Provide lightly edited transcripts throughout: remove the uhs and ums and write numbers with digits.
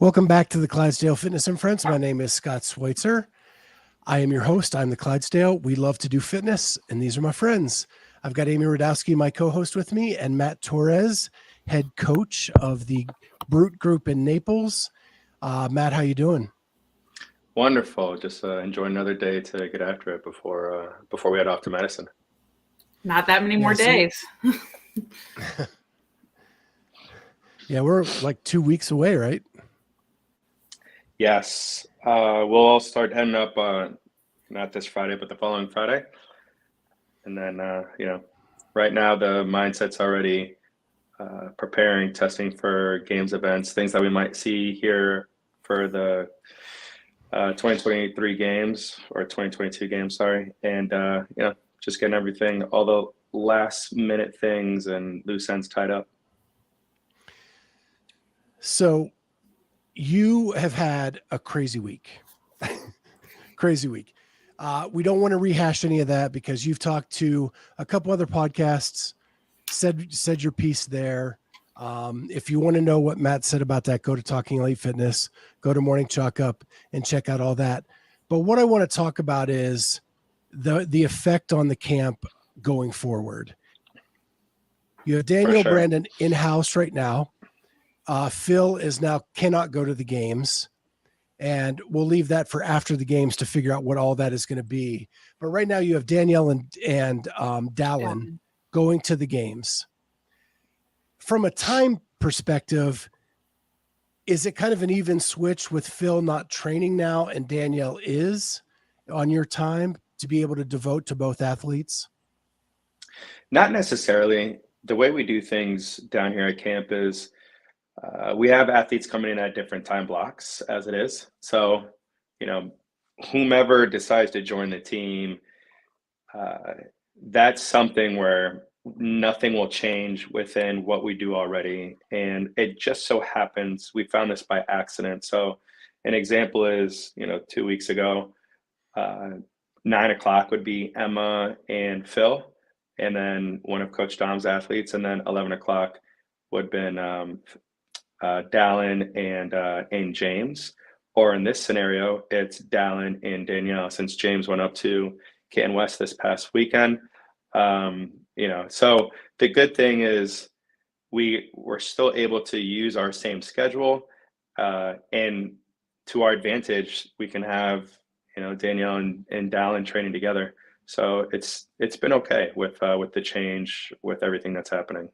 Welcome back to the Clydesdale Fitness and Friends. My name is Scott Schweitzer. I am your host. I'm the Clydesdale. We love to do fitness, and these are my friends. I've got Amy Radowski, my co-host, with me, and Matt Torres, head coach of the Brute Group in Naples. Matt, how you doing? Wonderful. Just enjoy another day to get after it before we head off to Madison. Not that many more days. Yeah, we're like 2 weeks away, right? Yes. We'll all start heading up, not this Friday, but the following Friday. And then, right now the mindset's already preparing, testing for games events, things that we might see here for the 2023 games or 2022 games, sorry. And, just getting everything, all the last minute things and loose ends tied up. So you have had a crazy week. Crazy week. We don't want to rehash any of that because you've talked to a couple other podcasts, said your piece there. If you want to know what Matt said about that, go to Talking Elite Fitness, go to Morning Chalk Up and check out all that. But what I want to talk about is the effect on the camp going forward. You have Daniel Brandon in-house right now. Phil cannot go to the games, and we'll leave that for after the games to figure out what all that is going to be. But right now you have Danielle and Dallin going to the games. From a time perspective, is it kind of an even switch with Phil not training now and Danielle is on your time to be able to devote to both athletes? Not necessarily. The way we do things down here at camp is we have athletes coming in at different time blocks as it is. So, whomever decides to join the team, that's something where nothing will change within what we do already. And it just so happens we found this by accident. So an example is, 2 weeks ago, 9 o'clock would be Emma and Phil, and then one of Coach Dom's athletes, and then 11 o'clock would have been Dallin and James. Or in this scenario, it's Dallin and Danielle, since James went up to Canton West this past weekend. So the good thing is we're still able to use our same schedule, and to our advantage, we can have Danielle and Dallin training together. So it's been okay with the change, with everything that's happening.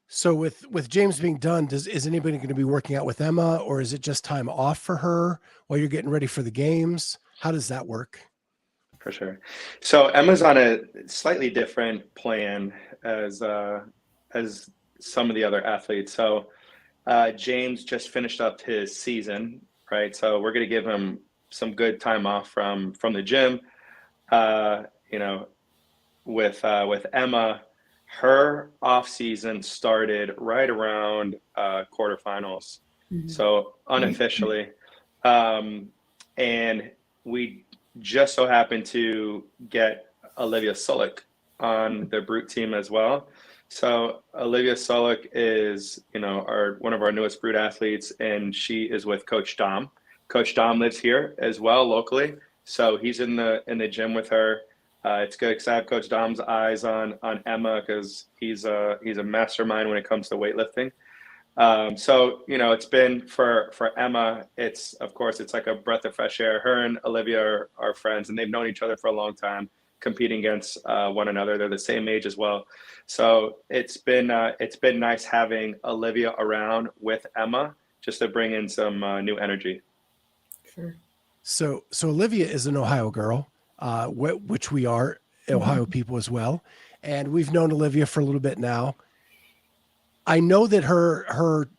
So with James being done, is anybody going to be working out with Emma, or is it just time off for her while you're getting ready for the games? How does that work? For sure. So Emma's on a slightly different plan as some of the other athletes. So James just finished up his season, right? So we're going to give him some good time off from the gym. With Emma, her off season started right around quarterfinals, so unofficially, and we just so happened to get Olivia Solik on the Brute team as well. So Olivia Solik is one of our newest Brute athletes, and she is with Coach Dom. Coach Dom lives here as well locally, so he's in the gym with her. It's good because I have Coach Dom's eyes on Emma because he's a mastermind when it comes to weightlifting. So it's been for Emma. It's like a breath of fresh air. Her and Olivia are friends, and they've known each other for a long time, competing against one another. They're the same age as well. So it's been nice having Olivia around with Emma just to bring in some new energy. Sure. So Olivia is an Ohio girl. Which we are Ohio people as well. And we've known Olivia for a little bit now. I know that her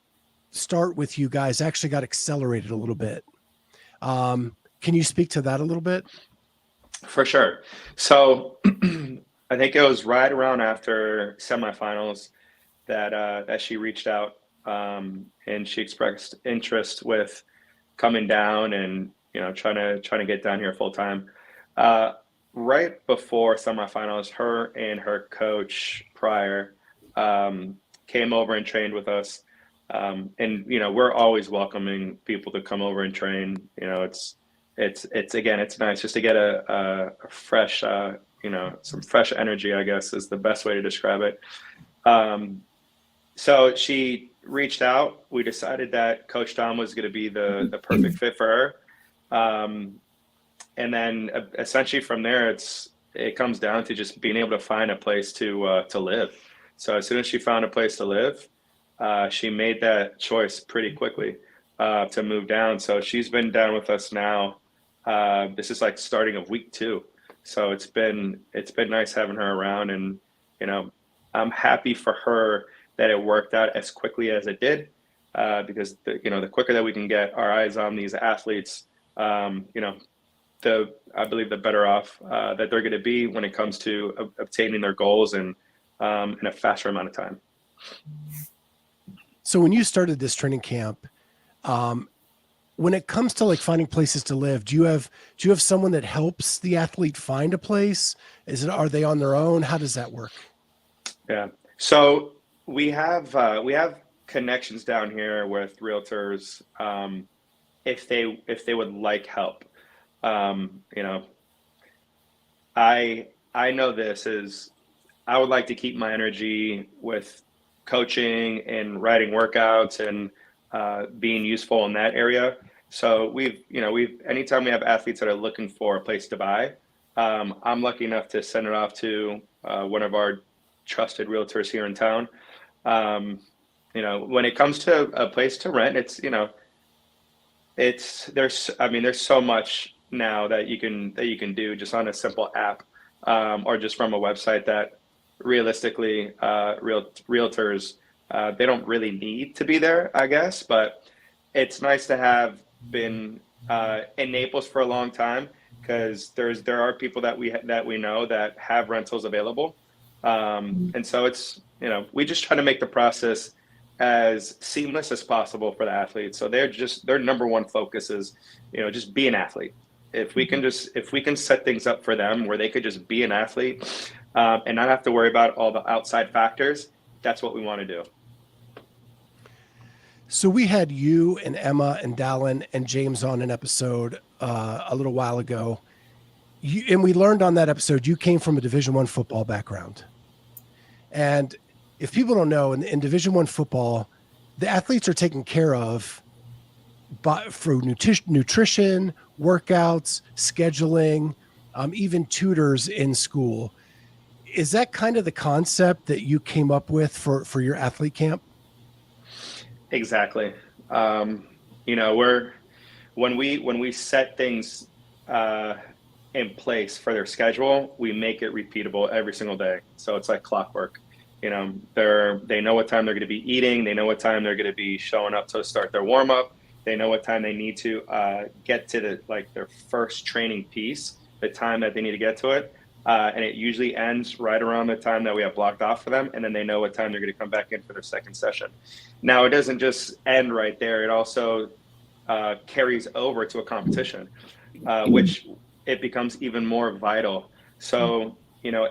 start with you guys actually got accelerated a little bit. Can you speak to that a little bit? For sure. So I think it was right around after semifinals that she reached out, and she expressed interest with coming down and trying to get down here full time. Right before semifinals, her and her coach prior came over and trained with us. And we're always welcoming people to come over and train. It's again, it's nice just to get a fresh, some fresh energy, I guess is the best way to describe it. So she reached out. We decided that Coach Tom was going to be the perfect fit for her. And then essentially from there, it comes down to just being able to find a place to live. So as soon as she found a place to live, she made that choice pretty quickly to move down. So she's been down with us now. This is like starting of week 2. So it's been nice having her around, and I'm happy for her that it worked out as quickly as it did, because the quicker that we can get our eyes on these athletes, I believe the better off that they're going to be when it comes to obtaining their goals and in a faster amount of time. So when you started this training camp, when it comes to like finding places to live, do you have someone that helps the athlete find a place? Are they on their own? How does that work? Yeah. So we have connections down here with realtors, if they would like help. I know this is, I would like to keep my energy with coaching and writing workouts and being useful in that area. So we've anytime we have athletes that are looking for a place to buy, I'm lucky enough to send it off to one of our trusted realtors here in town. When it comes to a place to rent, there's so much now that you can do just on a simple app, or just from a website that realistically, realtors, they don't really need to be there, I guess, but it's nice to have been in Naples for a long time, because there are people that we know that have rentals available. And so we just try to make the process as seamless as possible for the athletes. So their number one focus is, just be an athlete. If we can set things up for them where they could just be an athlete, and not have to worry about all the outside factors, that's what we want to do. So we had you and Emma and Dallin and James on an episode a little while ago. And we learned on that episode, you came from a Division I football background. And if people don't know, in Division I football, the athletes are taken care of through nutrition, workouts, scheduling, even tutors in school. Is that kind of the concept that you came up with for your athlete camp? Exactly. When we set things in place for their schedule, we make it repeatable every single day. So it's like clockwork. They know what time they're going to be eating. They know what time they're going to be showing up to start their warm up. They know what time they need to get to their first training piece, the time that they need to get to it. And it usually ends right around the time that we have blocked off for them. And then they know what time they're going to come back in for their second session. Now, it doesn't just end right there. It also carries over to a competition, which it becomes even more vital. So,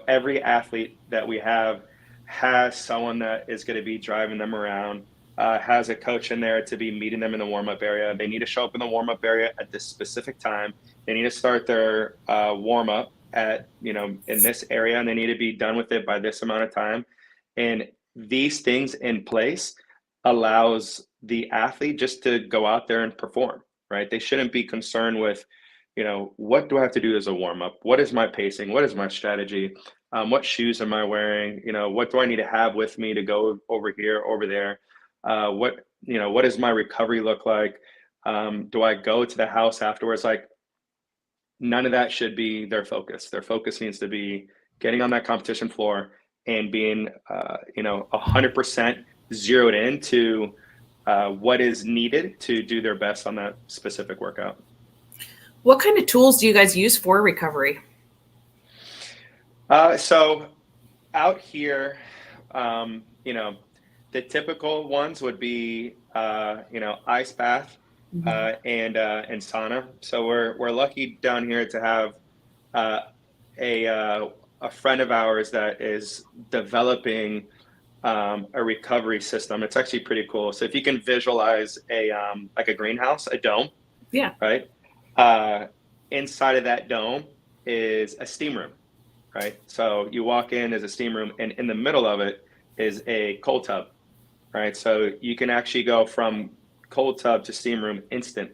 every athlete that we have has someone that is going to be driving them around, has a coach in there to be meeting them in the warm-up area. They need to show up in the warm-up area at this specific time. They need to start their warm-up at, in this area, and they need to be done with it by this amount of time. And these things in place allows the athlete just to go out there and perform, right? They shouldn't be concerned with, what do I have to do as a warm-up? What is my pacing? What is my strategy? What shoes am I wearing? What do I need to have with me to go over here, over there? What does my recovery look like? Do I go to the house afterwards? None of that should be their focus. Their focus needs to be getting on that competition floor and being, 100% zeroed in to what is needed to do their best on that specific workout. What kind of tools do you guys use for recovery? So out here, the typical ones would be, ice bath, and sauna. So we're lucky down here to have a friend of ours that is developing a recovery system. It's actually pretty cool. So if you can visualize a like a greenhouse, a dome, Yeah. right? Inside of that dome is a steam room, right? So you walk in as a steam room, and in the middle of it is a cold tub, right? So you can actually go from cold tub to steam room instant,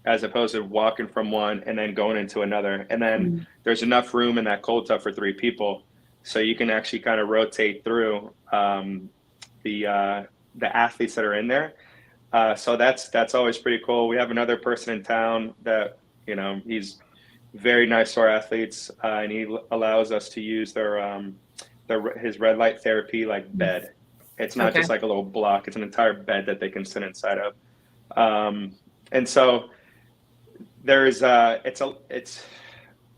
as opposed to walking from one and then going into another. And then there's enough room in that cold tub for 3 people, so you can actually kind of rotate through the athletes that are in there. So that's always pretty cool. We have another person in town that, you know, he's very nice to our athletes, and he allows us to use his red light therapy like bed. It's not just like a little block; it's an entire bed that they can sit inside of. And so there's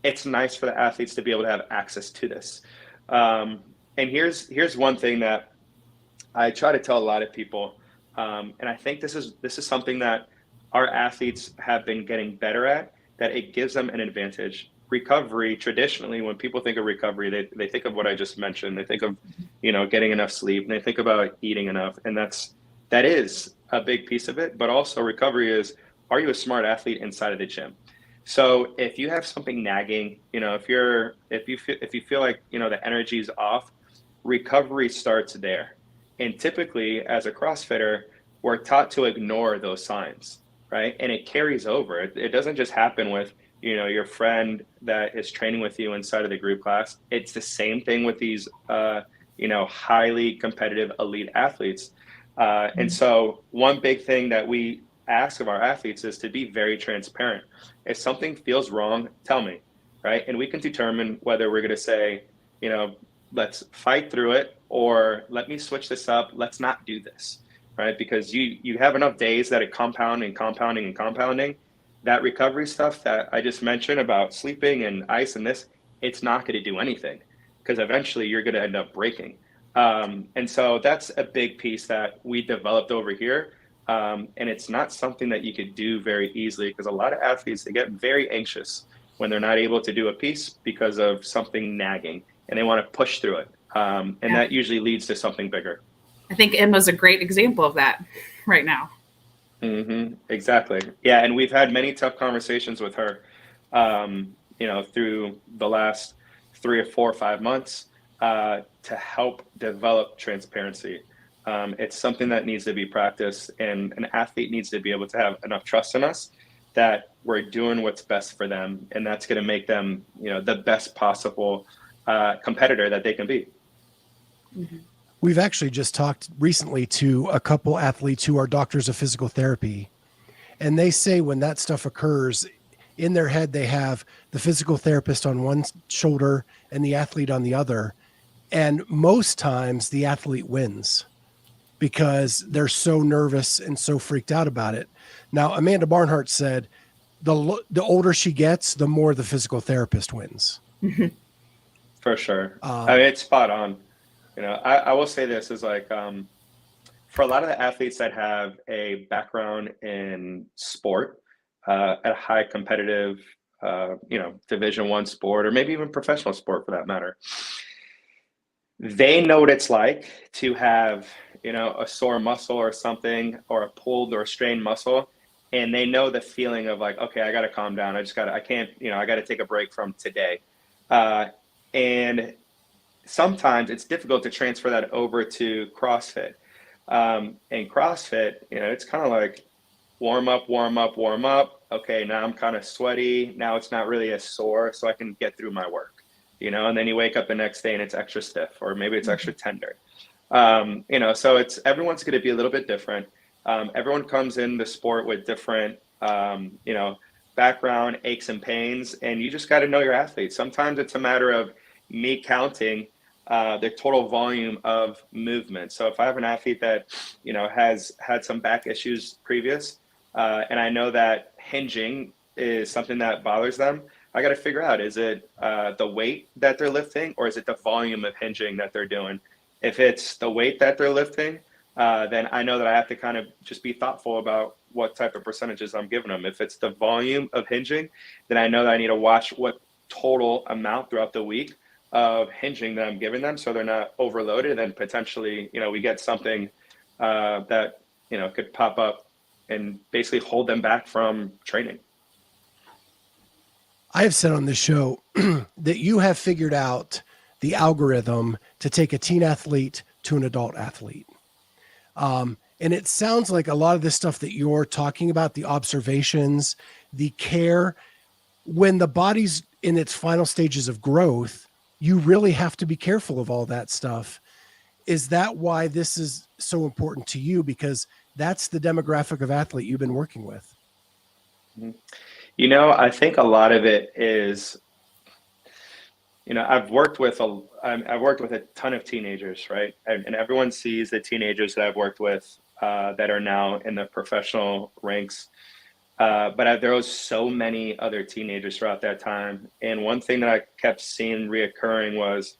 it's nice for the athletes to be able to have access to this. And here's one thing that I try to tell a lot of people, and I think this is something that our athletes have been getting better at, that it gives them an advantage. Recovery, traditionally, when people think of recovery, they think of what I just mentioned. They think of, you know, getting enough sleep, and they think about eating enough, and that is a big piece of it. But also recovery is, are you a smart athlete inside of the gym? So if you have something nagging, you know, if you feel like, you know, the energy is off, recovery starts there. And typically, as a CrossFitter, we're taught to ignore those signs, right? And it carries over. It doesn't just happen with, you know, your friend that is training with you inside of the group class. It's the same thing with these, you know, highly competitive elite athletes. And so one big thing that we ask of our athletes is to be very transparent. If something feels wrong, tell me, right? And we can determine whether we're going to say, you know, let's fight through it, or let me switch this up. Let's not do this, right? Because you have enough days that it compounding. That recovery stuff that I just mentioned about sleeping and ice and this, it's not going to do anything, because eventually you're going to end up breaking. And so that's a big piece that we developed over here. And it's not something that you could do very easily, because a lot of athletes, they get very anxious when they're not able to do a piece because of something nagging, and they want to push through it. And that usually leads to something bigger. I think Emma's a great example of that right now. Exactly. Yeah. And we've had many tough conversations with her, you know, through the last 3 or 4 or 5 months, to help develop transparency. It's something that needs to be practiced, and an athlete needs to be able to have enough trust in us that we're doing what's best for them. And that's going to make them, you know, the best possible competitor that they can be. We've actually just talked recently to a couple athletes who are doctors of physical therapy, and they say when that stuff occurs, in their head, they have the physical therapist on one shoulder and the athlete on the other. And most times the athlete wins because they're so nervous and so freaked out about it. Now, Amanda Barnhart said the older she gets, the more the physical therapist wins. For sure. I mean, it's spot on. You know, I will say this is like, for a lot of the athletes that have a background in sport, at a high competitive, you know, Division I sport, or maybe even professional sport for that matter, they know what it's like to have, you know, a sore muscle or something, or a pulled or strained muscle. And they know the feeling of like, okay, I got to calm down. I can't, you know, I got to take a break from today. And sometimes it's difficult to transfer that over to CrossFit. And CrossFit, you know, it's kind of like warm up. Okay, now I'm kind of sweaty. Now it's not really as sore, so I can get through my work, you know, and then you wake up the next day and it's extra stiff, or maybe it's extra tender. You know, so everyone's going to be a little bit different. Everyone comes in the sport with different, you know, background, aches and pains, and you just got to know your athletes. Sometimes it's a matter of me counting the total volume of movement. So if I have an athlete that, you know, has had some back issues previous, and I know that hinging is something that bothers them, I got to figure out, is it the weight that they're lifting, or is it the volume of hinging that they're doing? If it's the weight that they're lifting, then I know that I have to kind of just be thoughtful about what type of percentages I'm giving them. If it's the volume of hinging, then I know that I need to watch what total amount throughout the week of hinging that I'm giving them so they're not overloaded, and then potentially, we get something that, could pop up and basically hold them back from training. I have said on this show that you have figured out the algorithm to take a teen athlete to an adult athlete. And it sounds like a lot of this stuff that you're talking about, the observations, the care, when the body's in its final stages of growth, you really have to be careful of all that stuff. Is that why this is so important to you? Because that's the demographic of athlete you've been working with. I think a lot of it is, I've worked with a ton of teenagers, right? And everyone sees the teenagers that I've worked with that are now in the professional ranks. But there was so many other teenagers throughout that time. And one thing that I kept seeing reoccurring was,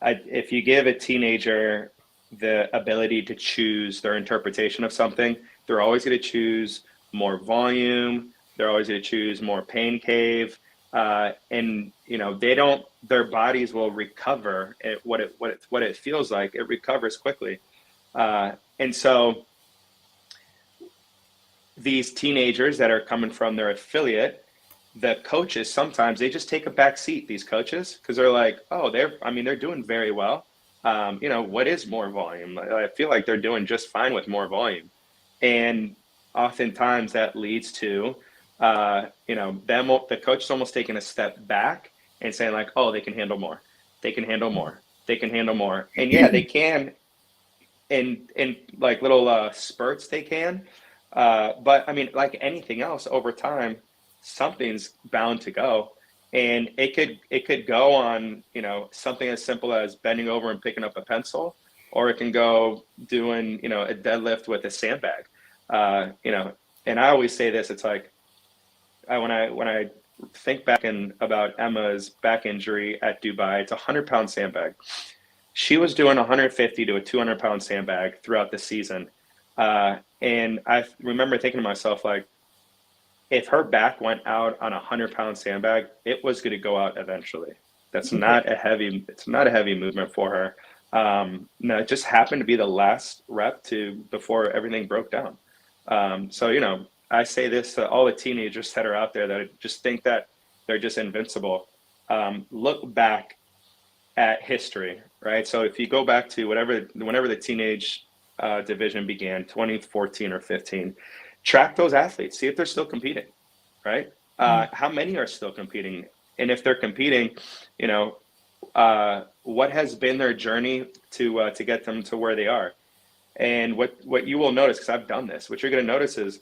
if you give a teenager the ability to choose their interpretation of something, they're always going to choose more volume. They're always going to choose more pain cave. And their bodies will recover at what it feels like. It recovers quickly. And so these teenagers that are coming from their affiliate, the coaches, sometimes they just take a back seat, these coaches, because they're like, oh, they're doing very well. What is more volume? I feel like they're doing just fine with more volume. And oftentimes that leads to, the coach is almost taking a step back and saying like, oh, they can handle more. They can handle more. They can handle more. And yeah, they can in like little spurts they can. But I mean, like anything else over time, something's bound to go. And it could go on, something as simple as bending over and picking up a pencil, or it can go doing, a deadlift with a sandbag. And I always say this, it's like, when I think back about Emma's back injury at Dubai, it's a 100-pound sandbag. She was doing 150 to a 200-pound sandbag throughout the season. And I remember thinking to myself, like, if her back went out on a 100-pound sandbag, it was going to go out eventually. It's not a heavy movement for her. No, it just happened to be the last rep before everything broke down. So, I say this to all the teenagers that are out there that just think that they're just invincible. Look back at history, right? So if you go back to whenever the teenage division began, 2014 or 15, track those athletes, see if they're still competing, right? How many are still competing? And if they're competing, what has been their journey to get them to where they are? And what you will notice, because I've done this, what you're going to notice is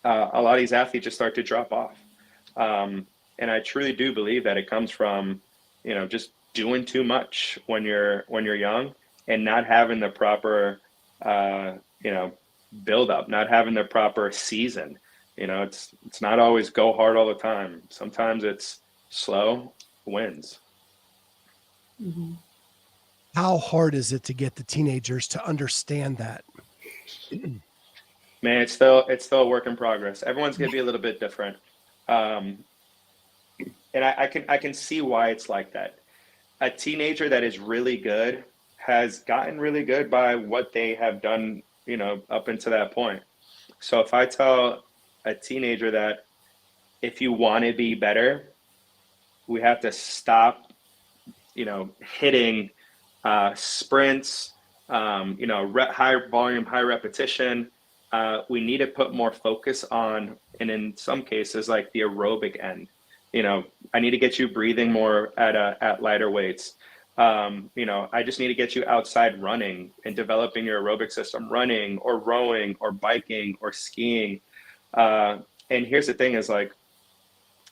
a lot of these athletes just start to drop off. And I truly do believe that it comes from, just doing too much when you're young and not having the proper, build up, not having the proper season. It's not always go hard all the time. Sometimes it's slow wins. Mm-hmm. How hard is it to get the teenagers to understand that? Man, it's still a work in progress. Everyone's going to be a little bit different. And I can see why it's like that. A teenager that is really good has gotten really good by what they have done, up until that point. So if I tell a teenager that if you want to be better, we have to stop, hitting sprints, high volume, high repetition. We need to put more focus on, and in some cases, like the aerobic end. I need to get you breathing more at lighter weights. I just need to get you outside running and developing your aerobic system, running or rowing or biking or skiing. And here's the thing is like,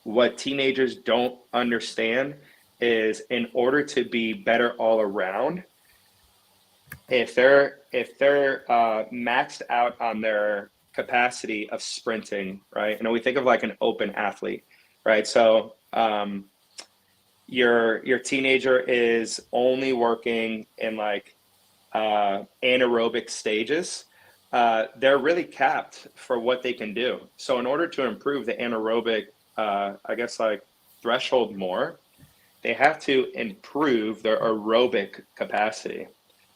what teenagers don't understand is in order to be better all around, if they're maxed out on their capacity of sprinting, right? And we think of like an open athlete, right? So your teenager is only working in like anaerobic stages. They're really capped for what they can do. So in order to improve the anaerobic, threshold more, they have to improve their aerobic capacity,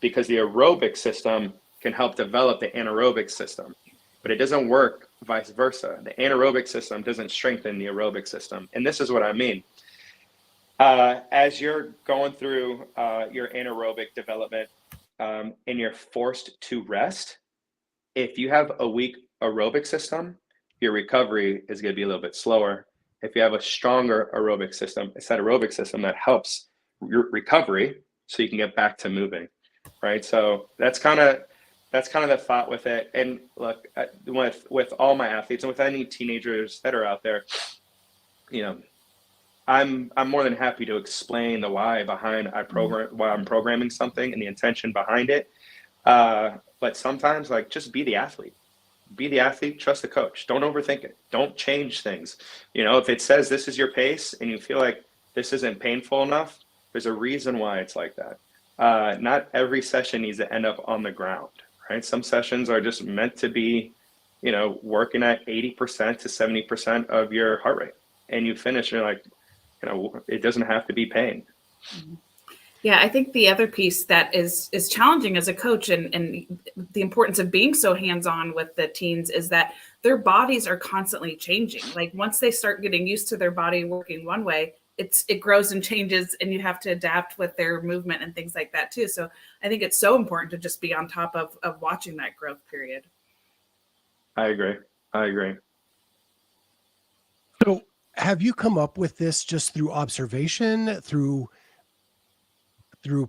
because the aerobic system can help develop the anaerobic system, but it doesn't work vice versa. The anaerobic system doesn't strengthen the aerobic system. And this is what I mean. As you're going through your anaerobic development, and you're forced to rest, if you have a weak aerobic system, your recovery is going to be a little bit slower. If you have a stronger aerobic system, it's that aerobic system that helps your recovery so you can get back to moving, right? So that's kind of the thought with it. And look, with all my athletes and with any teenagers that are out there, you know, I'm more than happy to explain the why behind why I'm programming something and the intention behind it. But sometimes, like, just be the athlete. Be the athlete, trust the coach. Don't overthink it. Don't change things. You know, if it says this is your pace and you feel like this isn't painful enough, there's a reason why it's like that. Not every session needs to end up on the ground, right? Some sessions are just meant to be, you know, working at 80% to 70% of your heart rate. And you finish, and you're like, you know, it doesn't have to be pain. Yeah, I think the other piece that is challenging as a coach, and the importance of being so hands-on with the teens, is that their bodies are constantly changing. Like, once they start getting used to their body working one way, it grows and changes, and you have to adapt with their movement and things like that too. So I think it's so important to just be on top of watching that growth period. I agree. So have you come up with this just through observation, through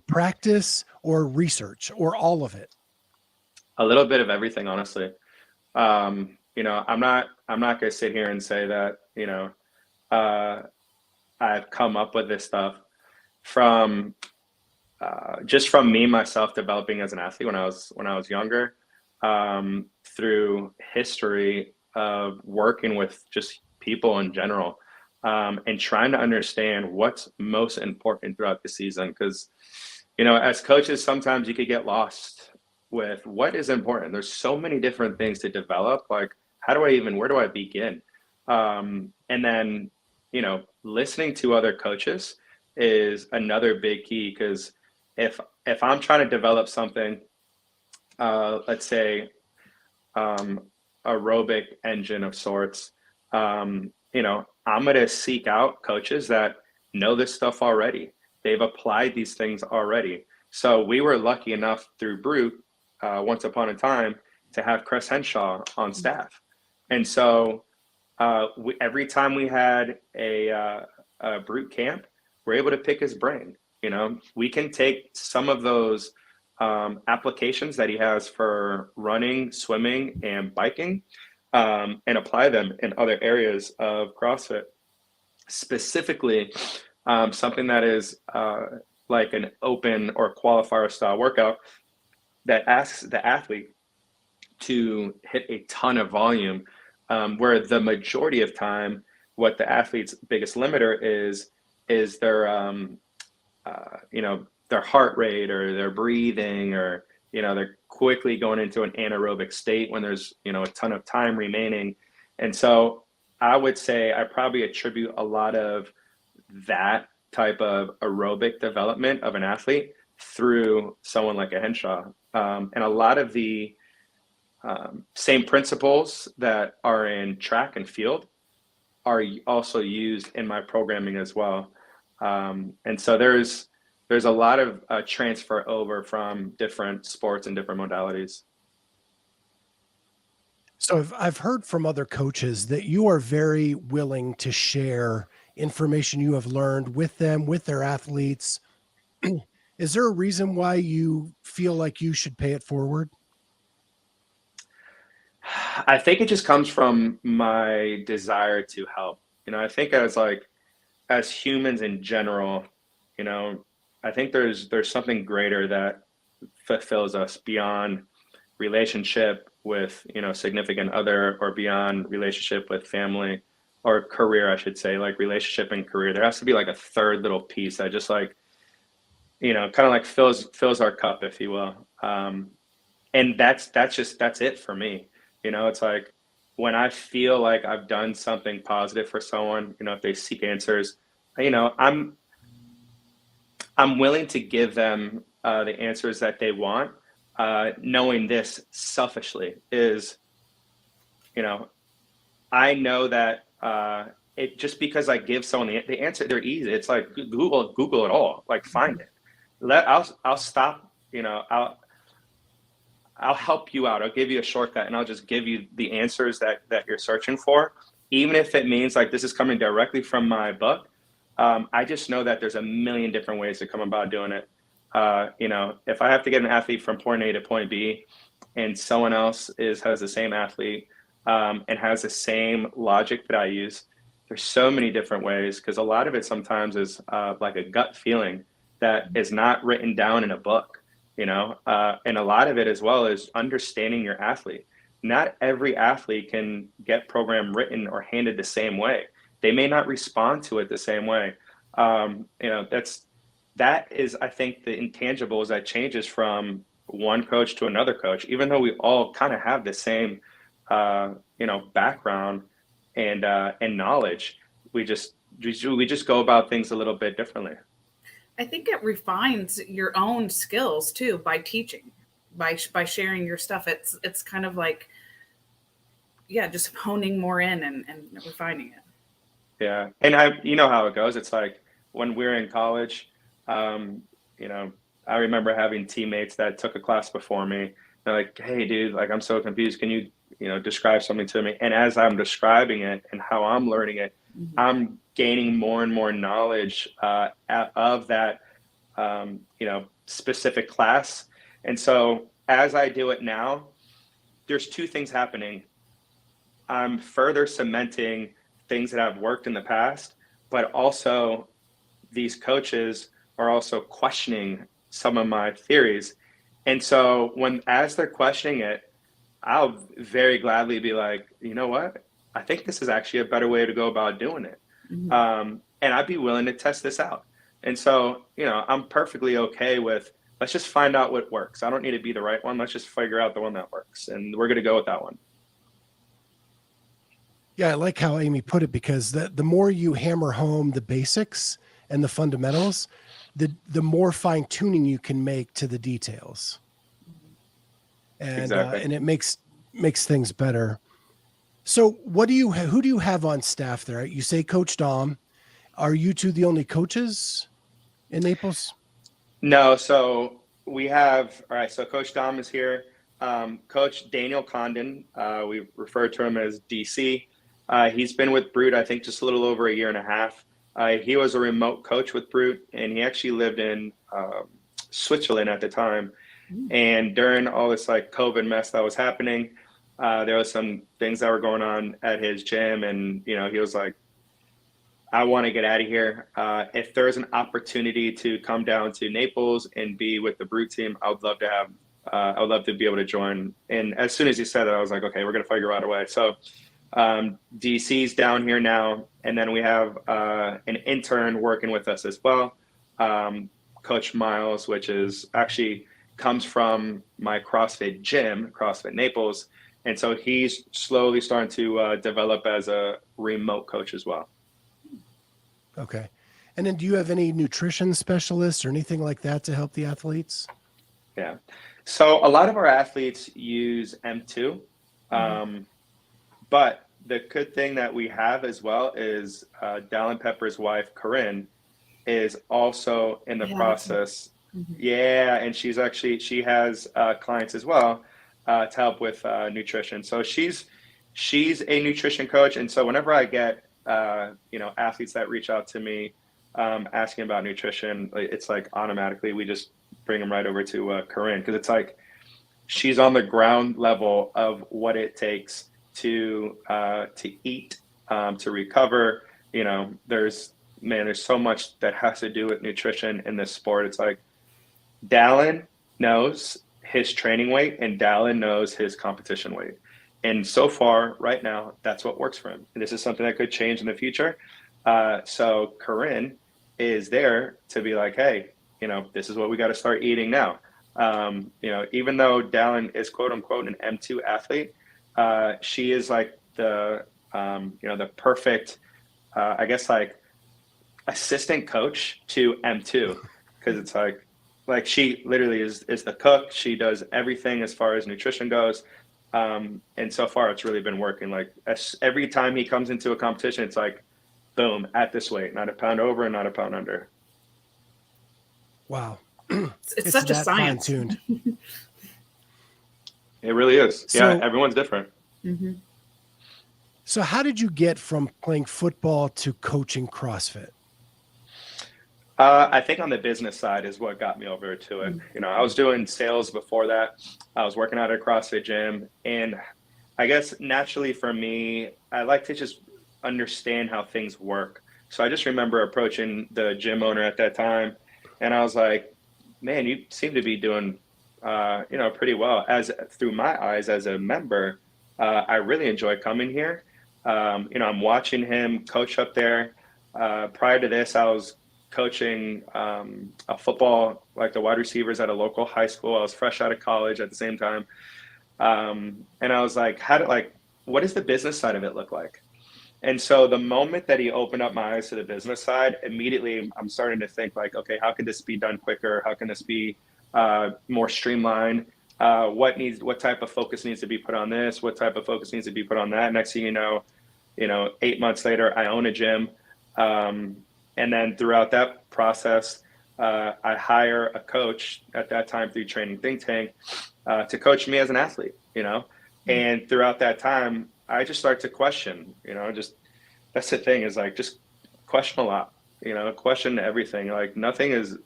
practice, or research, or all of it? A little bit of everything, honestly. You know, I'm not going to sit here and say that, you know, I've come up with this stuff from just from me myself developing as an athlete when I was younger, through history of working with just people in general, and trying to understand what's most important throughout the season. Because, you know, as coaches, sometimes you could get lost with what is important. There's so many different things to develop. Like, where do I begin? And then, you know, listening to other coaches is another big key, because if I'm trying to develop something, let's say aerobic engine of sorts, you know, I'm going to seek out coaches that know this stuff already. They've applied these things already. So we were lucky enough through Brute, once upon a time, to have Chris Henshaw on staff. And so every time we had a Brute camp, we're able to pick his brain. You know, we can take some of those applications that he has for running, swimming, and biking, and apply them in other areas of CrossFit. Specifically, something that is like an open or qualifier style workout that asks the athlete to hit a ton of volume, where the majority of time, what the athlete's biggest limiter is their you know, their heart rate or their breathing, or, you know, they're quickly going into an anaerobic state when there's, you know, a ton of time remaining. And so I would say I probably attribute a lot of that type of aerobic development of an athlete through someone like a Henshaw. And a lot of the same principles that are in track and field are also used in my programming as well. And so there's a lot of transfer over from different sports and different modalities. So I've heard from other coaches that you are very willing to share information you have learned with them, with their athletes. Is there a reason why you feel like you should pay it forward? I think it just comes from my desire to help. You know, I think as humans in general, you know, I think there's something greater that fulfills us beyond relationship with, you know, significant other, or beyond relationship with family or career, I should say. Like, relationship and career, there has to be like a third little piece that just, like, you know, kind of like fills our cup, if you will. And that's it for me. You know, it's like, when I feel like I've done something positive for someone, you know, if they seek answers, you know, I'm willing to give them the answers that they want, knowing this selfishly is, you know, I know that it just because I give someone the answer, they're easy. It's like Google it all, like find it. I'll stop, I'll help you out. I'll give you a shortcut and I'll just give you the answers that you're searching for. Even if it means like this is coming directly from my book, I just know that there's a million different ways to come about doing it. If I have to get an athlete from point A to point B and someone else has the same athlete and has the same logic that I use, there's so many different ways because a lot of it sometimes is like a gut feeling that is not written down in a book, and a lot of it as well is understanding your athlete. Not every athlete can get program written or handed the same way. They may not respond to it the same way. That is, I think, the intangibles that changes from one coach to another coach, even though we all kind of have the same, background and knowledge. We just go about things a little bit differently. I think it refines your own skills too by teaching, by sharing your stuff. It's kind of like, just honing more in and refining it. Yeah. And you know how it goes. It's like when we're in college, I remember having teammates that took a class before me. They're like, hey dude, like, I'm so confused. Can you, describe something to me? And as I'm describing it and how I'm learning it, I'm gaining more and more knowledge of that, specific class. And so as I do it now, there's two things happening. I'm further cementing things that have worked in the past, but also these coaches are also questioning some of my theories. And so as they're questioning it, I'll very gladly be like, you know what? I think this is actually a better way to go about doing it. And I'd be willing to test this out. And so, I'm perfectly okay with, let's just find out what works. I don't need to be the right one. Let's just figure out the one that works. And we're going to go with that one. Yeah, I like how Amy put it, because the more you hammer home the basics and the fundamentals, the more fine tuning you can make to the details. And Exactly. And it makes things better. So who do you have on staff there? You say Coach Dom. Are you two the only coaches in Naples? No, so we have, all right, so Coach Dom is here. Coach Daniel Condon, we refer to him as DC. He's been with Brute, I think, just a little over a year and a half. He was a remote coach with Brute, and he actually lived in Switzerland at the time. And during all this like COVID mess that was happening, there was some things that were going on at his gym, and he was like, I want to get out of here. If there's an opportunity to come down to Naples and be with the Brute team, I would love to be able to join. And as soon as he said that, I was like, okay, we're going to figure out a way. So DC's down here now, and then we have an intern working with us as well, Coach Miles, which is actually comes from my CrossFit gym, CrossFit Naples, and so he's slowly starting to develop as a remote coach as well. Okay. And then do you have any nutrition specialists or anything like that to help the athletes? Yeah. So a lot of our athletes use M2, but the good thing that we have as well is Dallin Pepper's wife, Corinne, is also in the process. Yeah. And she has clients as well to help with nutrition. So she's a nutrition coach. And so whenever I get, athletes that reach out to me asking about nutrition, it's like automatically we just bring them right over to Corinne, because it's like she's on the ground level of what it takes to eat, to recover. There's so much that has to do with nutrition in this sport. It's like Dallin knows his training weight and Dallin knows his competition weight. And so far, right now, that's what works for him. And this is something that could change in the future. So Corinne is there to be like, hey, this is what we got to start eating now. Even though Dallin is quote unquote an M2 athlete, she is like the perfect, assistant coach to M2. because it's like she literally is the cook. She does everything as far as nutrition goes. And so far it's really been working. Like every time he comes into a competition, it's like, boom, at this weight, not a pound over and not a pound under. Wow. It's such a that science. fine-tuned. It really is. So- Yeah, everyone's different. Mm-hmm. So how did you get from playing football to coaching CrossFit? I think on the business side is what got me over to it. You know, I was doing sales before that. I was working at a CrossFit gym, and I guess naturally for me, I like to just understand how things work. So I just remember approaching the gym owner at that time, and I was like, man, you seem to be doing, pretty well. As through my eyes as a member, I really enjoy coming here. I'm watching him coach up there. Prior to this, I was coaching a football, like the wide receivers at a local high school. I was fresh out of college at the same time. And I was like, what does the business side of it look like? And so the moment that he opened up my eyes to the business side, immediately I'm starting to think like, okay, how can this be done quicker? How can this be more streamlined? What type of focus needs to be put on this? What type of focus needs to be put on that? Next thing you know, 8 months later, I own a gym. And then throughout that process, I hire a coach at that time through Training Think Tank to coach me as an athlete, and throughout that time, I just start to question, that's the thing is like, just question a lot, question everything. Like nothing is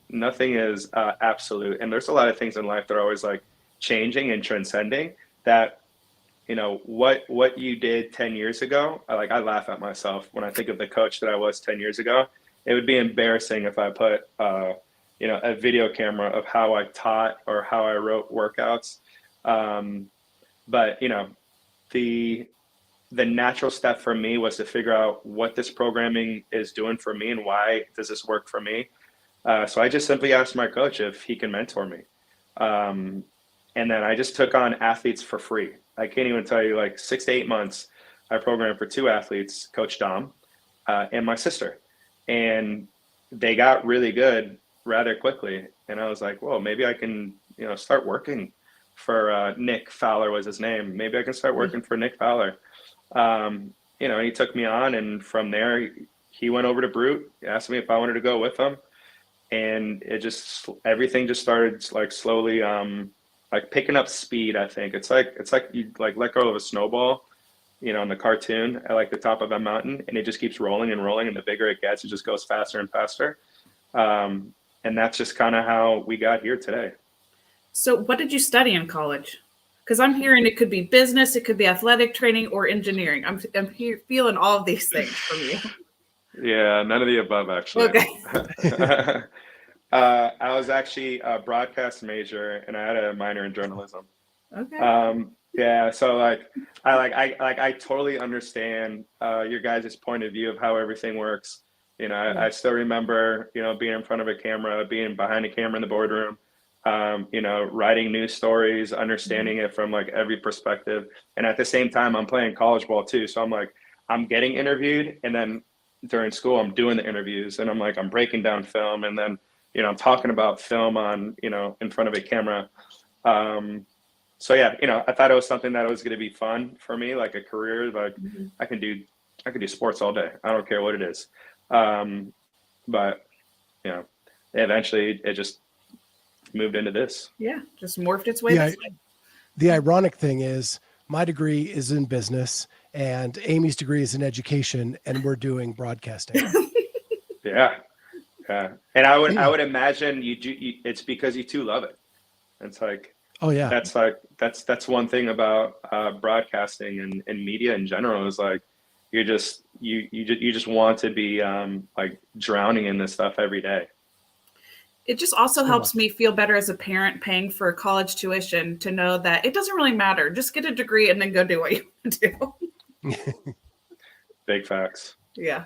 absolute. And there's a lot of things in life that are always like changing and transcending that, what you did 10 years ago, I laugh at myself when I think of the coach that I was 10 years ago. It would be embarrassing if I put, a video camera of how I taught or how I wrote workouts. But the natural step for me was to figure out what this programming is doing for me and why does this work for me. So I just simply asked my coach if he can mentor me. And then I just took on athletes for free. I can't even tell you, like 6 to 8 months, I programmed for 2 athletes, Coach Dom and my sister. And they got really good rather quickly. And I was like, well, maybe I can, start working for Nick Fowler was his name. Maybe I can start working for Nick Fowler. He took me on, and from there he went over to Brute, asked me if I wanted to go with him. And everything just started like slowly, like picking up speed. I think it's like you like let go of a snowball, in the cartoon at like the top of a mountain, and it just keeps rolling and rolling. And the bigger it gets, it just goes faster and faster. And that's just kind of how we got here today. So what did you study in college? Because I'm hearing it could be business, it could be athletic training or engineering. I'm feeling all of these things from you. Yeah, none of the above, actually. Okay. I was actually a broadcast major, and I had a minor in journalism. Okay. Yeah, so I totally understand your guys' point of view of how everything works. I still remember, being in front of a camera, being behind a camera in the boardroom, writing news stories, understanding it from like every perspective. And at the same time, I'm playing college ball too. So I'm getting interviewed, and then during school, I'm doing the interviews, and I'm breaking down film, and then, I'm talking about film on, in front of a camera. So yeah, I thought it was something that was going to be fun for me, like a career. Like I can do sports all day. I don't care what it is. But eventually it just moved into this. Yeah, just morphed its way this way. The ironic thing is my degree is in business and Amy's degree is in education, and we're doing broadcasting. Yeah. And I would imagine it's because you two love it. It's like, oh yeah, that's one thing about broadcasting and media in general is like, you just want to be like drowning in this stuff every day. It just also helps me feel better as a parent paying for college tuition to know that it doesn't really matter. Just get a degree and then go do what you want to do. Big facts. Yeah.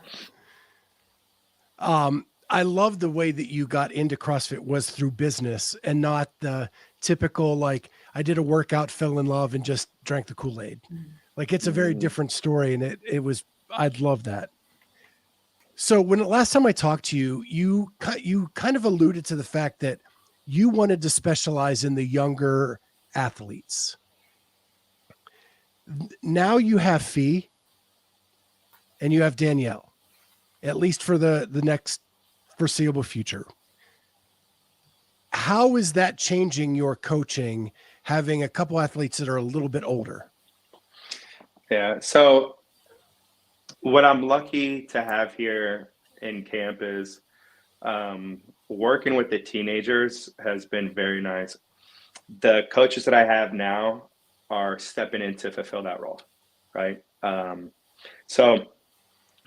I love the way that you got into CrossFit was through business and not the typical, like I did a workout, fell in love, and just drank the Kool-Aid. Like it's a very different story. And I'd love that. So when the last time I talked to you, you kind of alluded to the fact that you wanted to specialize in the younger athletes. Now you have Fee and you have Danielle, at least for the next foreseeable future. How is that changing your coaching, having a couple athletes that are a little bit older? Yeah. So what I'm lucky to have here in camp is working with the teenagers has been very nice. The coaches that I have now are stepping in to fulfill that role, right? So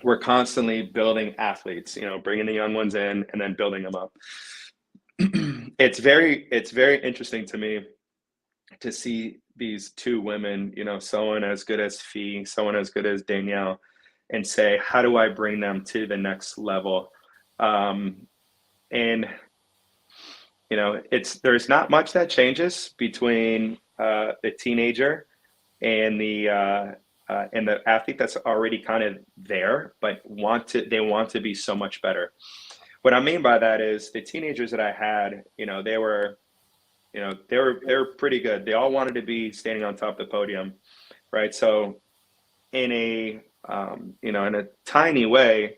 we're constantly building athletes, you know, bringing the young ones in and then building them up. It's very interesting to me to see these two women, you know, someone as good as Fee, someone as good as Danielle, and say, how do I bring them to the next level? And you know, there's not much that changes between the teenager and the athlete that's already kind of there, but they want to be so much better. What I mean by that is the teenagers that I had, you know, they were pretty good. They all wanted to be standing on top of the podium, right? So in a in a tiny way,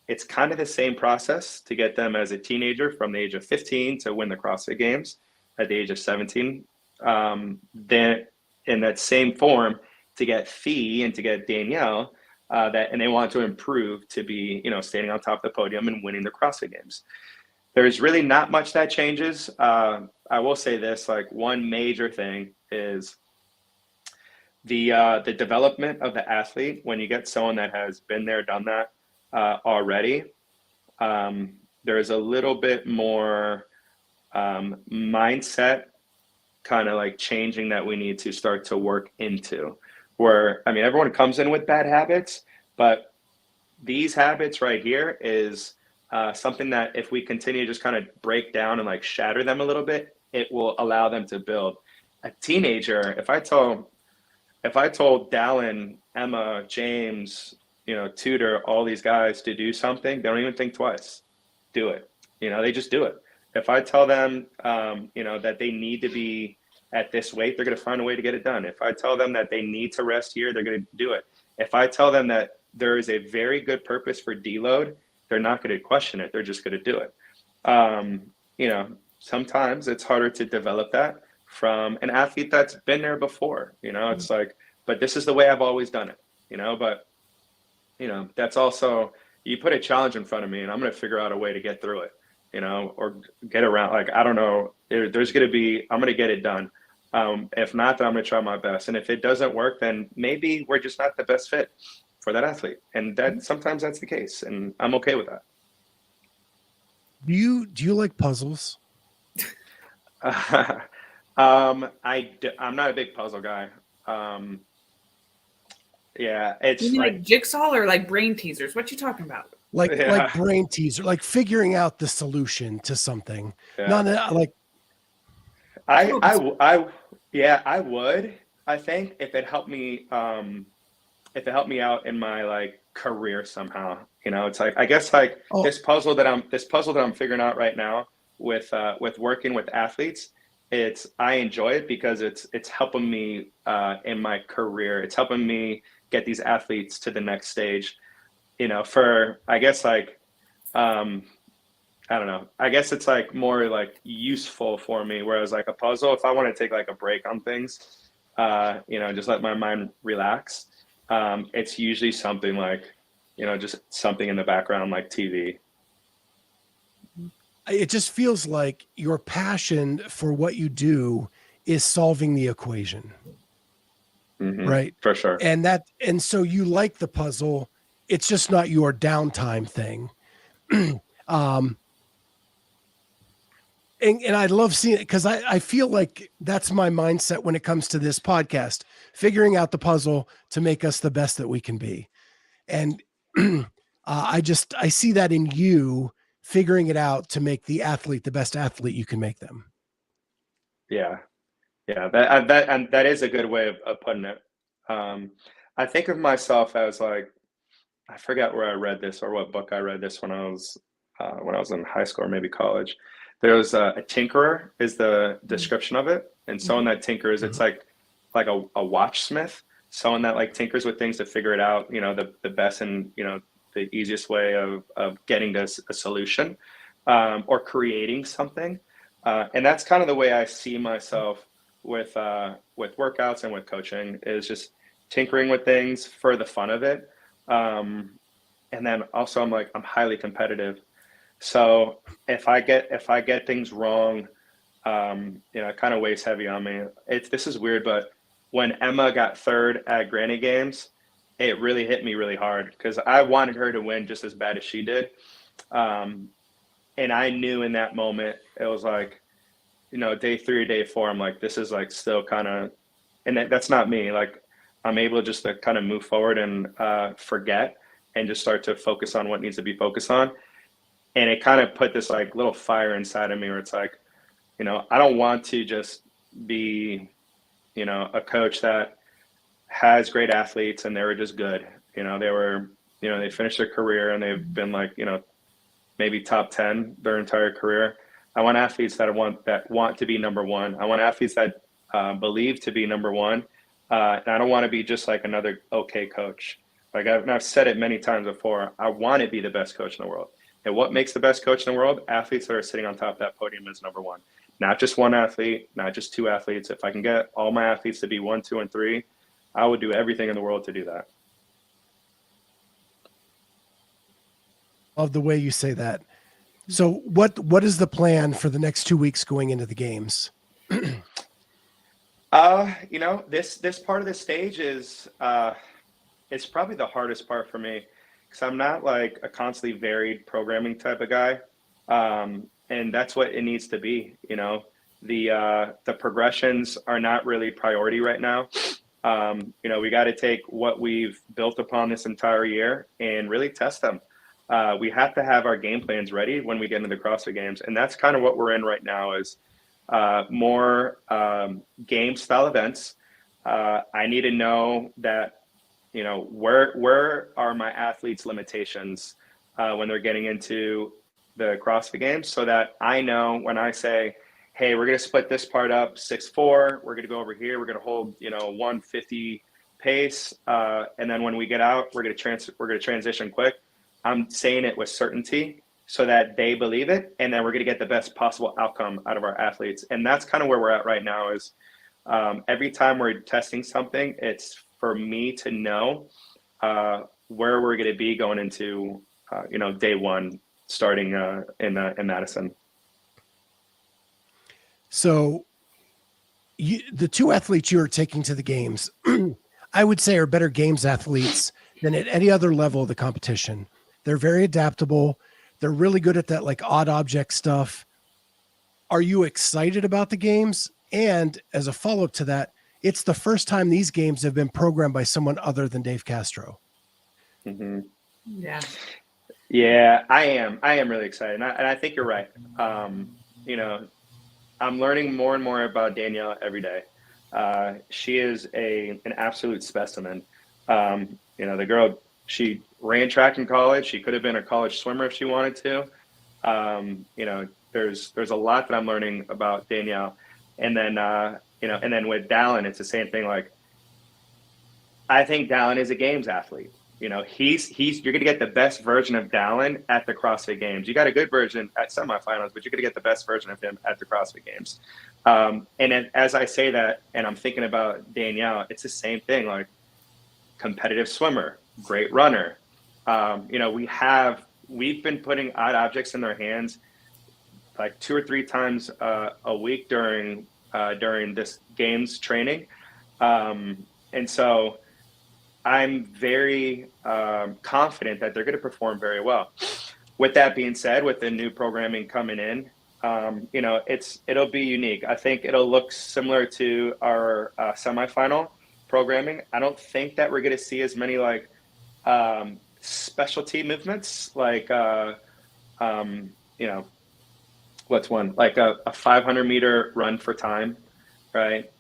it's kind of the same process to get them as a teenager from the age of 15 to win the CrossFit Games at the age of 17. Then in that same form to get Fee and to get Danielle, and they want to improve to be, you know, standing on top of the podium and winning the CrossFit Games. There's really not much that changes. I will say this, like one major thing is the development of the athlete. When you get someone that has been there, done that already, there's a little bit more mindset kind of like changing that we need to start to work into. Where, I mean, everyone comes in with bad habits, but these habits right here is something that if we continue to just kind of break down and like shatter them a little bit, it will allow them to build. A teenager, if I told Dallin, Emma, James, you know, Tudor, all these guys to do something, they don't even think twice. Do it. You know, they just do it. If I tell them, you know, that they need to be at this weight, they're going to find a way to get it done. If I tell them that they need to rest here, they're going to do it. If I tell them that there is a very good purpose for deload, they're not going to question it. They're just going to do it. You know, sometimes it's harder to develop that from an athlete that's been there before. You know, it's like, but this is the way I've always done it, you know, but, you know, that's also, you put a challenge in front of me and I'm going to figure out a way to get through it, you know, or get around. Like, I don't know, I'm going to get it done. If not, then I'm going to try my best. And if it doesn't work, then maybe we're just not the best fit for that athlete. And that sometimes that's the case. And I'm okay with that. Do you like puzzles? I'm not a big puzzle guy. Yeah, it's you mean like jigsaw or like brain teasers? What you talking about? Like brain teaser, like figuring out the solution to something. Yeah. Not like I would. I think if it helped me out in my like career somehow, you know, it's like, I guess like this puzzle that I'm figuring out right now with working with athletes, I enjoy it because it's helping me in my career. It's helping me get these athletes to the next stage, you know, for, I guess like, I don't know. I guess it's like more like useful for me. Whereas like a puzzle, if I want to take like a break on things, you know, just let my mind relax. It's usually something like, you know, just something in the background like TV. It just feels like your passion for what you do is solving the equation. Mm-hmm, right? For sure. And so you like the puzzle. It's just not your downtime thing. And I love seeing it because I feel like that's my mindset when it comes to this podcast, figuring out the puzzle to make us the best that we can be. And I see that in you figuring it out to make the athlete the best athlete you can make them. Yeah. That is a good way of putting it. I think of myself as like, I forget where I read this or what book I read this when I was in high school or maybe college. There was a tinkerer is the description of it, and someone that tinkers, it's like a watchsmith, someone that like tinkers with things to figure it out, the best and the easiest way of getting to a solution, or creating something, and that's kind of the way I see myself with workouts and with coaching, is just tinkering with things for the fun of it. And then also I'm highly competitive. So if I get things wrong, it kind of weighs heavy on me. This is weird, but when Emma got third at Granny Games, it really hit me really hard because I wanted her to win just as bad as she did. And I knew in that moment, it was like, day 3 or day 4, I'm like, this is like still kind of, and that's not me. Like I'm able just to kind of move forward and forget and just start to focus on what needs to be focused on. And it kind of put this like little fire inside of me where it's like, I don't want to just be, a coach that has great athletes and they were just good. They finished their career and they've been like, maybe top 10 their entire career. I want athletes that want to be number one. I want athletes that believe to be number one. And I don't want to be just like another okay coach. Like I've said it many times before, I want to be the best coach in the world. And what makes the best coach in the world? Athletes that are sitting on top of that podium is number one. Not just one athlete, not just two athletes. If I can get all my athletes to be 1, 2, and 3, I would do everything in the world to do that. Love the way you say that. So what is the plan for the next 2 weeks going into the games? This part of the stage is it's probably the hardest part for me because I'm not like a constantly varied programming type of guy. And that's what it needs to be. The progressions are not really priority right now. We got to take what we've built upon this entire year and really test them. We have to have our game plans ready when we get into the CrossFit Games. And that's kind of what we're in right now is more game style events. I need to know that, where are my athletes' limitations when they're getting into the CrossFit Games, so that I know when I say, hey, we're going to split this part up 6-4, we're going to go over here, we're going to hold 150 pace, and then when we get out, we're going to transition quick. I'm saying it with certainty so that they believe it, and then we're going to get the best possible outcome out of our athletes. And that's kind of where we're at right now is every time we're testing something, it's for me to know where we're going to be going into day one, starting in Madison. So the two athletes you are taking to the games, I would say are better games athletes than at any other level of the competition. They're very adaptable. They're really good at that like odd object stuff. Are you excited about the games? And as a follow-up to that, it's the first time these games have been programmed by someone other than Dave Castro. Mm-hmm. Yeah. Yeah, I am really excited. And I think you're right. I'm learning more and more about Danielle every day. She is an absolute specimen. The girl, she ran track in college. She could have been a college swimmer if she wanted to. There's a lot that I'm learning about Danielle. And then, and then with Dallin, it's the same thing. Like, I think Dallin is a games athlete. You're going to get the best version of Dallin at the CrossFit Games. You got a good version at semifinals, but you're going to get the best version of him at the CrossFit Games. And then, as I say that, and I'm thinking about Danielle, it's the same thing. Like, competitive swimmer, great runner. We've been putting odd objects in their hands like 2 or 3 times a week during this games training, and so I'm very confident that they're going to perform very well. With that being said, with the new programming coming in, it'll be unique. I think it'll look similar to our semifinal programming. I don't think that we're going to see as many like specialty movements, like what's one, like a 500-meter run for time, right?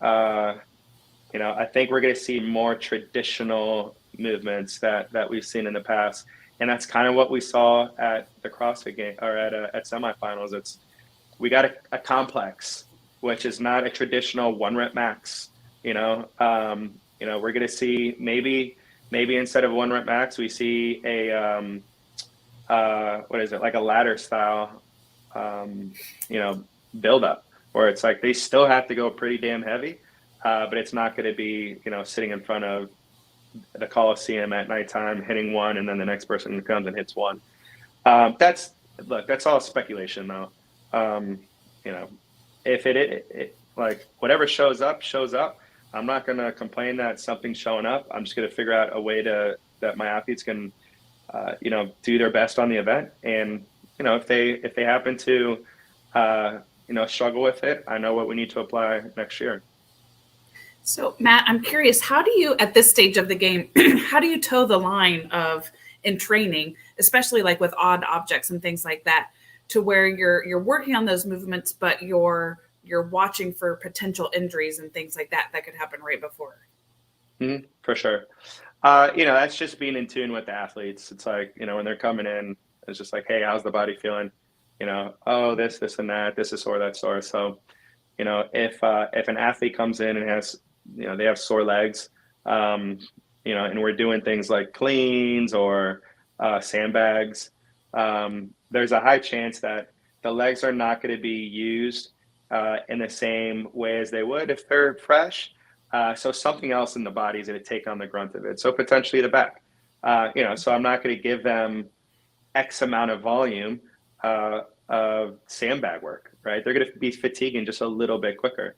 I think we're going to see more traditional movements that we've seen in the past. And that's kind of what we saw at the CrossFit game, or at semifinals. We got a complex, which is not a traditional 1 rep max. We're going to see maybe instead of 1 rep max, we see a what is it, like a ladder style, build up, where it's like they still have to go pretty damn heavy, but it's not going to be sitting in front of the Coliseum at nighttime hitting one, and then the next person comes and hits one. That's all speculation though. If it like whatever shows up, I'm not going to complain that something's showing up. I'm just going to figure out a way that my athletes can, do their best on the event. And, if they happen to, struggle with it, I know what we need to apply next year. So Matt, I'm curious, how do you, at this stage of the game, how do you toe the line in training, especially like with odd objects and things like that, to where you're working on those movements, but you're watching for potential injuries and things like that could happen right before? Mm-hmm, for sure. That's just being in tune with the athletes. It's like, when they're coming in, it's just like, hey, how's the body feeling? Oh, this and that, this is sore, that's sore. So, if an athlete comes in and has, they have sore legs, and we're doing things like cleans or sandbags, there's a high chance that the legs are not going to be used in the same way as they would if they're fresh. So something else in the body is going to take on the grunt of it. So potentially the back, so I'm not going to give them X amount of volume of sandbag work, right? They're going to be fatiguing just a little bit quicker.